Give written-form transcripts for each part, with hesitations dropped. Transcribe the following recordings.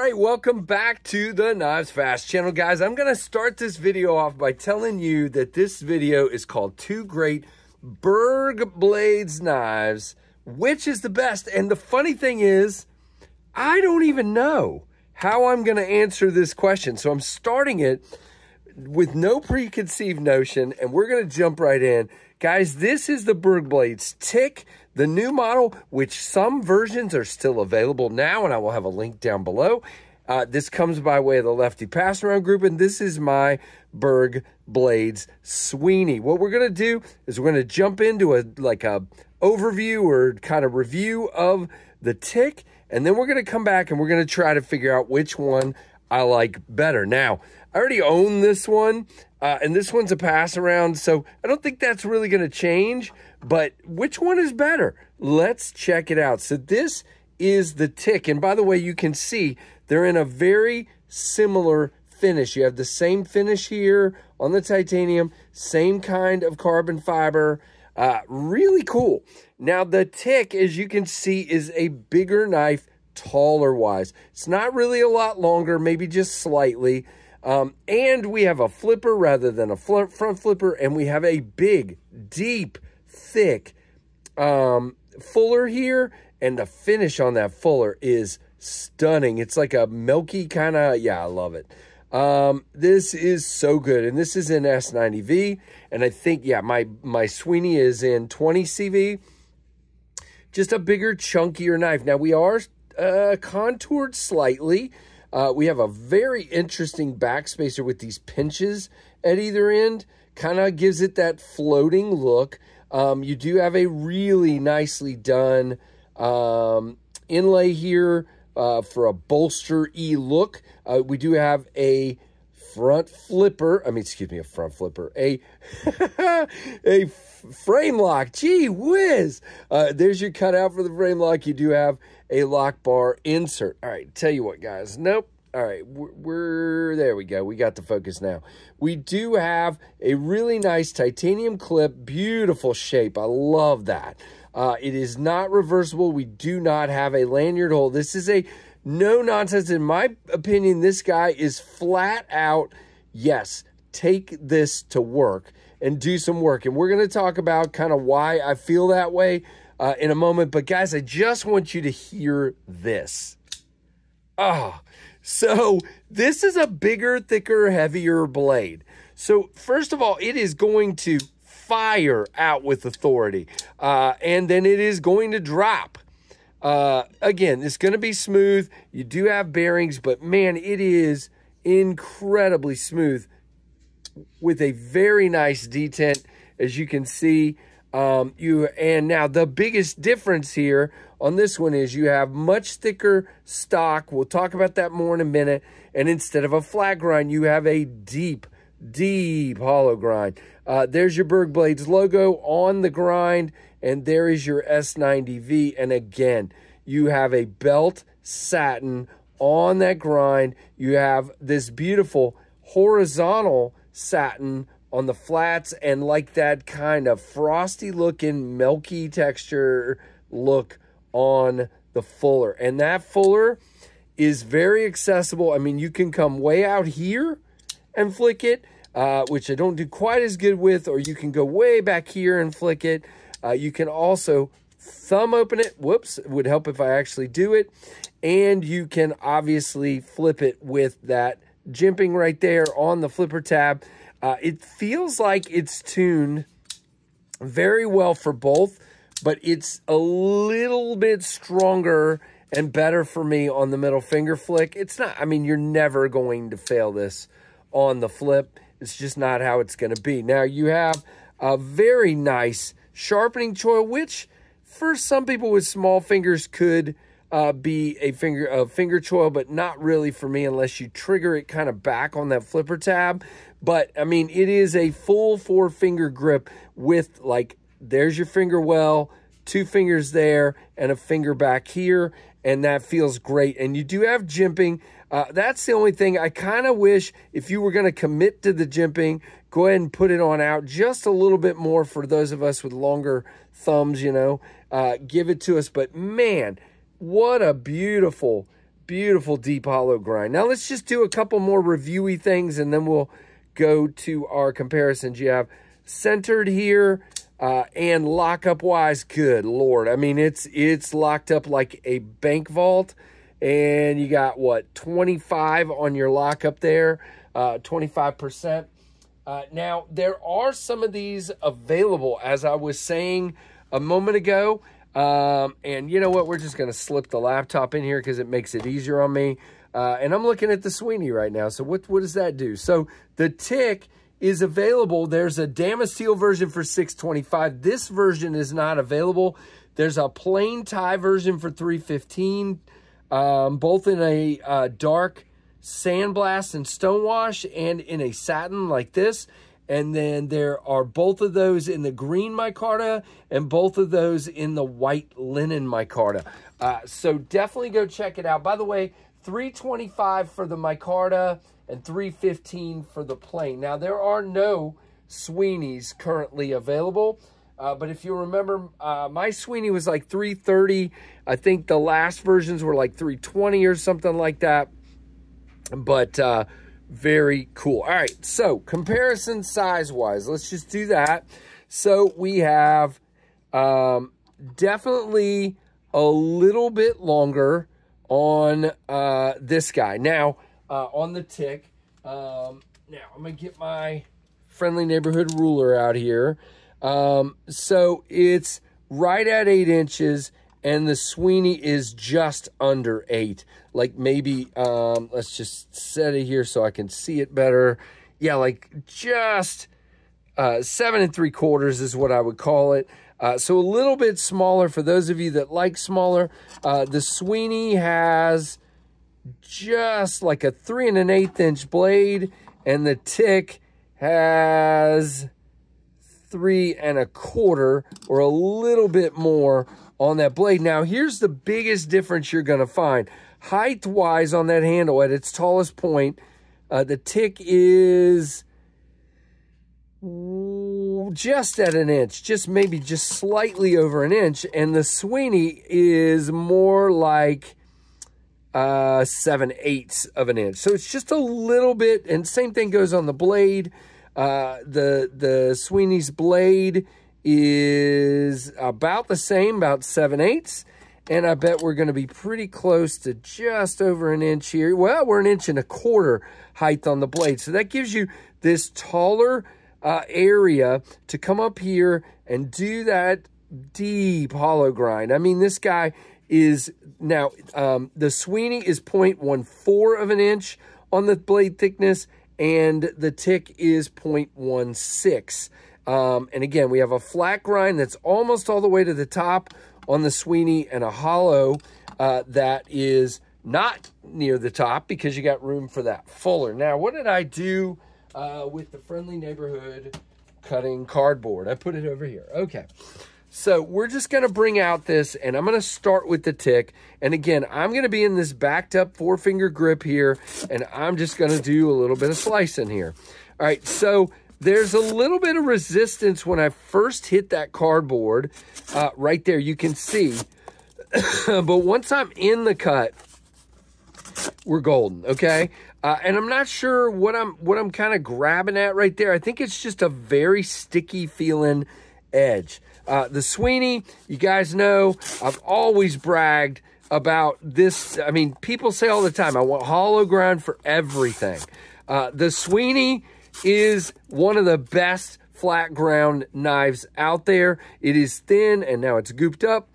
right, welcome back to the Knives Fast channel, guys. I'm going to start this video off by telling you that this video is called Two Great Berg Blades Knives. Which is the best? And the funny thing is, I don't even know how I'm going to answer this question. So I'm starting it with no preconceived notion, and we're going to jump right in. Guys, this is the Berg Blades Tick, the new model, which some versions are still available now, and I will have a link down below. This comes by way of the Lefty Pass Around group, and this is my Berg Blades Sweeney. What we're going to do is we're going to jump into a overview or kind of review of the Tick, and then we're going to come back and we're going to try to figure out which one I like better. Now, I already own this one, and this one's a pass around, so I don't think that's really going to change, but which one is better? Let's check it out. So this is the Tick, and by the way, you can see they're in a very similar finish. You have the same finish here on the titanium, same kind of carbon fiber, really cool. Now, the Tick, as you can see, is a bigger knife, taller wise. It's not really a lot longer, maybe just slightly. And we have a flipper rather than a front flipper, and we have a big, deep, thick fuller here, and the finish on that fuller is stunning. It's like a milky kind of, yeah, I love it. This is so good, and this is in S90V, and I think, yeah, my Sweeney is in 20CV. Just a bigger, chunkier knife. Now, we are contoured slightly. We have a very interesting backspacer with these pinches at either end. Kind of gives it that floating look. You do have a really nicely done inlay here for a bolster-y look. We do have a front flipper. A front flipper. A frame lock. Gee whiz. There's your cutout for the frame lock. You do have a lock bar insert. All right, tell you what, guys. Nope. All right, there we go. We got the focus now. We do have a really nice titanium clip. Beautiful shape. I love that. It is not reversible. We do not have a lanyard hole. This is a no nonsense. In my opinion, this guy is flat out, yes, take this to work and do some work. And we're going to talk about kind of why I feel that way in a moment. But guys, I just want you to hear this. So this is a bigger, thicker, heavier blade. So first of all, it is going to fire out with authority. And then it is going to drop. Again, it's going to be smooth. You do have bearings, but man, it is incredibly smooth with a very nice detent, as you can see. And now the biggest difference here on this one is you have much thicker stock. We'll talk about that more in a minute. And instead of a flat grind, you have a deep, deep hollow grind. There's your Berg Blades logo on the grind, and there is your S90V. And again, you have a belt satin on that grind. You have this beautiful horizontal satin on the flats, and like that kind of frosty looking milky texture look on the fuller. And that fuller is very accessible. I mean, you can come way out here and flick it, which I don't do quite as good with, or you can go way back here and flick it. You can also thumb open it. Whoops, it would help if I actually do it. And you can obviously flip it with that jimping right there on the flipper tab. It feels like it's tuned very well for both, but it's a little bit stronger and better for me on the middle finger flick. It's not, I mean, you're never going to fail this on the flip. It's just not how it's going to be. Now, you have a very nice sharpening choil, which for some people with small fingers could be a finger choil, but not really for me unless you trigger it kind of back on that flipper tab. But, I mean, it is a full 4-finger grip with, like, there's your finger well, 2 fingers there, and a finger back here, and that feels great. And you do have jimping. That's the only thing. I kind of wish if you were going to commit to the jimping, go ahead and put it on out just a little bit more for those of us with longer thumbs, you know. Give it to us. But, man, what a beautiful Beautiful deep hollow grind. Now let's just do a couple more reviewy things and then we'll go to our comparisons. You have centered here and lockup wise, good Lord. I mean, it's locked up like a bank vault, and you got what, 25 on your lockup there, 25%. Now there are some of these available, as I was saying a moment ago. And you know what? We're just going to slip the laptop in here because it makes it easier on me. And I'm looking at the Sweeney right now. So what does that do? So the Tick is available. There's a Damasteel version for $625. This version is not available. There's a plain tie version for $315, both in a dark sandblast and stonewash and in a satin like this. And then there are both of those in the green micarta and both of those in the white linen micarta. So definitely go check it out. By the way, $325 for the micarta and $315 for the plain. Now, there are no Sweeneys currently available. But if you remember, my Sweeney was like $330. I think the last versions were like $320 or something like that. But very cool. All right, so comparison size-wise, let's just do that. So we have definitely a little bit longer on this guy. Now, on the Tick, now I'm going to get my friendly neighborhood ruler out here. So it's right at 8 inches, and the Sweeney is just under 8. Like maybe, let's just set it here so I can see it better. Yeah, like just 7 3/4 is what I would call it. So a little bit smaller for those of you that like smaller. The Sweeney has just like a 3 1/8 inch blade, and the Tick has 3 1/4 or a little bit more on that blade. Now, here's the biggest difference you're going to find. Height-wise on that handle at its tallest point, the Tick is just at an inch, maybe just slightly over an inch, and the Sweeney is more like 7/8 of an inch. So it's just a little bit, and same thing goes on the blade. The Sweeney's blade is about the same, about 7/8. And I bet we're going to be pretty close to just over an inch here. Well, we're 1.25 inches height on the blade. So that gives you this taller area to come up here and do that deep hollow grind. I mean, this guy is now, the Sweeney is 0.14 of an inch on the blade thickness, and the Tick is 0.16. And again, we have a flat grind that's almost all the way to the top on the Sweeney, and a hollow that is not near the top because you got room for that fuller. Now, what did I do with the friendly neighborhood cutting cardboard? I put it over here. Okay. So we're just going to bring out this, and I'm going to start with the Tick. And again, I'm going to be in this backed up 4-finger grip here, and I'm just going to do a little bit of slicing here. All right, so there's a little bit of resistance when I first hit that cardboard. Right there, you can see. But once I'm in the cut, we're golden, okay? And I'm not sure what I'm kind of grabbing at right there. I think it's just a very sticky feeling edge. The Sweeney, you guys know, I've always bragged about this. I mean, people say all the time, I want hollow grind for everything. The Sweeney is one of the best flat ground knives out there. It is thin, and now it's gooped up.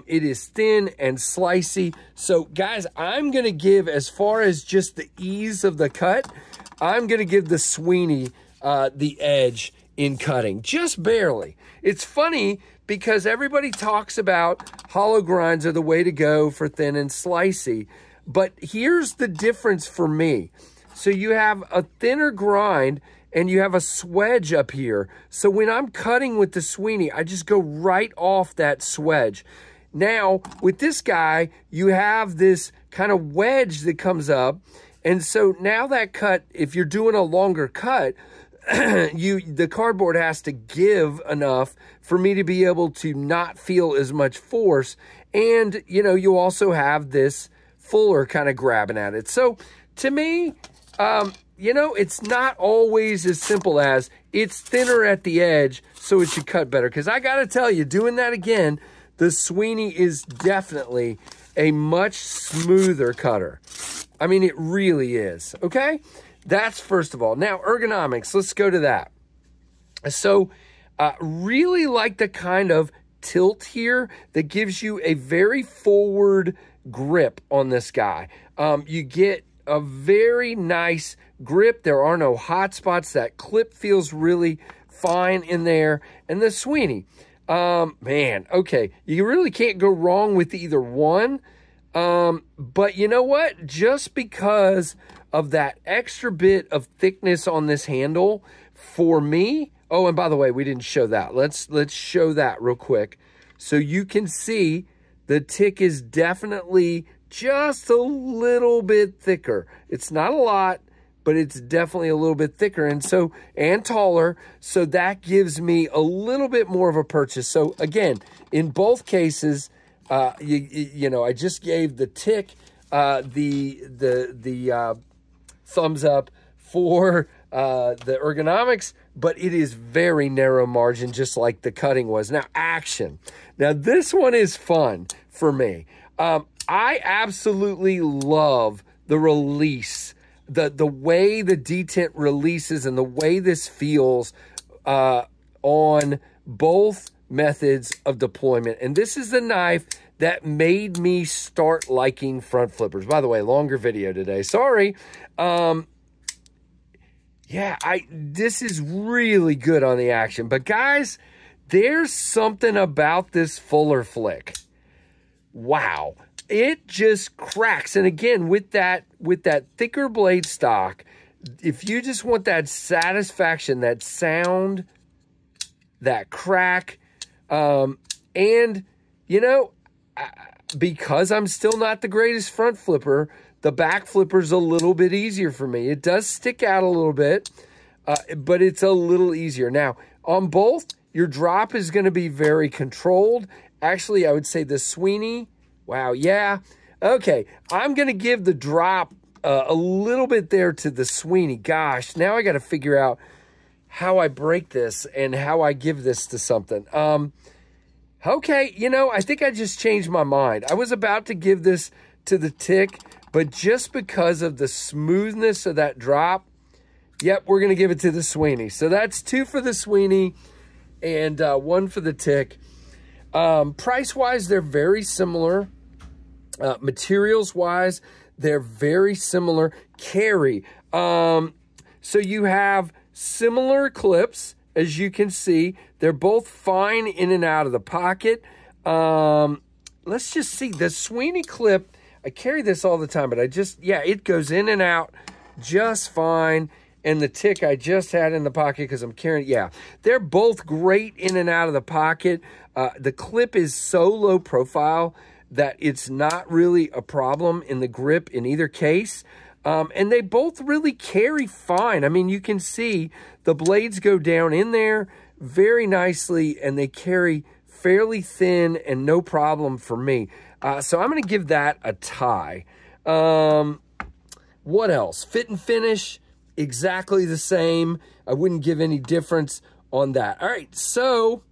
It is thin and slicey. So, guys, I'm going to give, as far as just the ease of the cut, I'm going to give the Sweeney the edge in cutting, just barely. It's funny because everybody talks about hollow grinds are the way to go for thin and slicey, but here's the difference for me. So you have a thinner grind and you have a swedge up here. So when I'm cutting with the Sweeney, I just go right off that swedge. Now, with this guy, you have this kind of wedge that comes up. And so now that cut, if you're doing a longer cut, the cardboard has to give enough for me to be able to not feel as much force. And, you know, you also have this fuller kind of grabbing at it. So to me, you know, it's not always as simple as it's thinner at the edge, so it should cut better. Because I got to tell you, doing that again, the Sweeney is definitely a much smoother cutter. I mean, it really is, okay? That's first of all. Now, ergonomics, let's go to that. So, really like the kind of tilt here that gives you a very forward grip on this guy. You get a very nice grip. There are no hot spots. That clip feels really fine in there. And the Sweeney, man, okay, you really can't go wrong with either one. But you know what? Just because of that extra bit of thickness on this handle, for me, oh, and by the way, we didn't show that. Let's show that real quick. So you can see the tick is definitely just a little bit thicker. It's not a lot, but it's definitely a little bit thicker and taller. So that gives me a little bit more of a purchase. So again, in both cases, you know, I just gave the tick the thumbs up for the ergonomics, but it is very narrow margin, just like the cutting was. Now, action. Now, this one is fun for me. I absolutely love the release, the way the detent releases and the way this feels on both methods of deployment. And this is the knife that made me start liking front flippers. By the way, longer video today. Sorry. Yeah, this is really good on the action. But guys, there's something about this Fuller Flick. Wow. It just cracks. And again, with that thicker blade stock, if you just want that satisfaction, that sound, that crack, and, you know, because I'm still not the greatest front flipper, the back flipper's a little bit easier for me. It does stick out a little bit, but it's a little easier. Now, on both, your drop is going to be very controlled. Actually, I would say the Sweeney, wow, yeah. Okay, I'm going to give the drop a little bit there to the Sweeney. Gosh, now I got to figure out how I break this and how I give this to something. Okay, you know, I think I just changed my mind. I was about to give this to the tick, but just because of the smoothness of that drop, yep, we're going to give it to the Sweeney. So that's 2 for the Sweeney and 1 for the tick. Price-wise, they're very similar. Materials-wise, they're very similar. Carry. So you have similar clips, as you can see. They're both fine in and out of the pocket. Let's just see. The Sweeney clip, I carry this all the time, but it goes in and out just fine. And the tick I just had in the pocket because I'm carrying, yeah. They're both great in and out of the pocket. The clip is so low profile that it's not really a problem in the grip in either case. And they both really carry fine. I mean, you can see the blades go down in there very nicely, and they carry fairly thin and no problem for me. So I'm going to give that a tie. What else? Fit and finish, exactly the same. I wouldn't give any difference on that. All right, so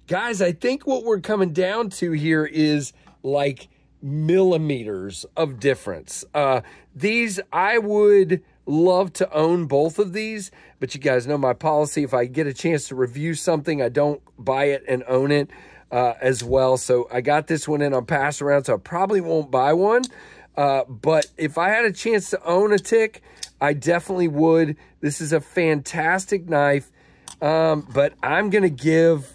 guys, I think what we're coming down to here is like millimeters of difference. These, I would love to own both of these, but you guys know my policy. If I get a chance to review something, I don't buy it and own it as well. So I got this one in on pass around, so I probably won't buy one. But if I had a chance to own a tick, I definitely would. This is a fantastic knife, but I'm going to give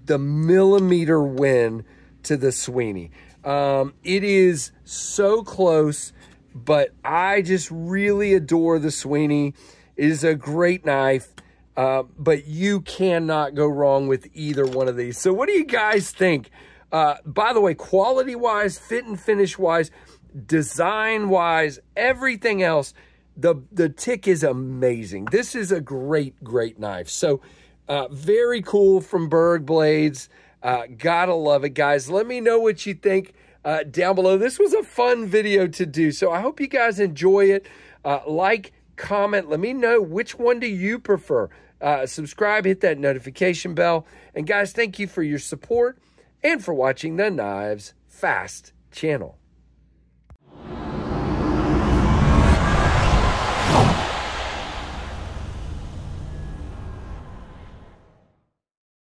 the millimeter win to the Sweeney. It is so close, but I just really adore the Sweeney. It is a great knife, but you cannot go wrong with either one of these. So what do you guys think? By the way, quality-wise, fit and finish-wise, design-wise, everything else, the tick is amazing. This is a great, great knife. So very cool from Berg Blades. Gotta love it, guys. Let me know what you think down below. This was a fun video to do, so I hope you guys enjoy it. Like, comment, let me know which one do you prefer. Subscribe, hit that notification bell. And guys, thank you for your support and for watching the Knives Fast channel.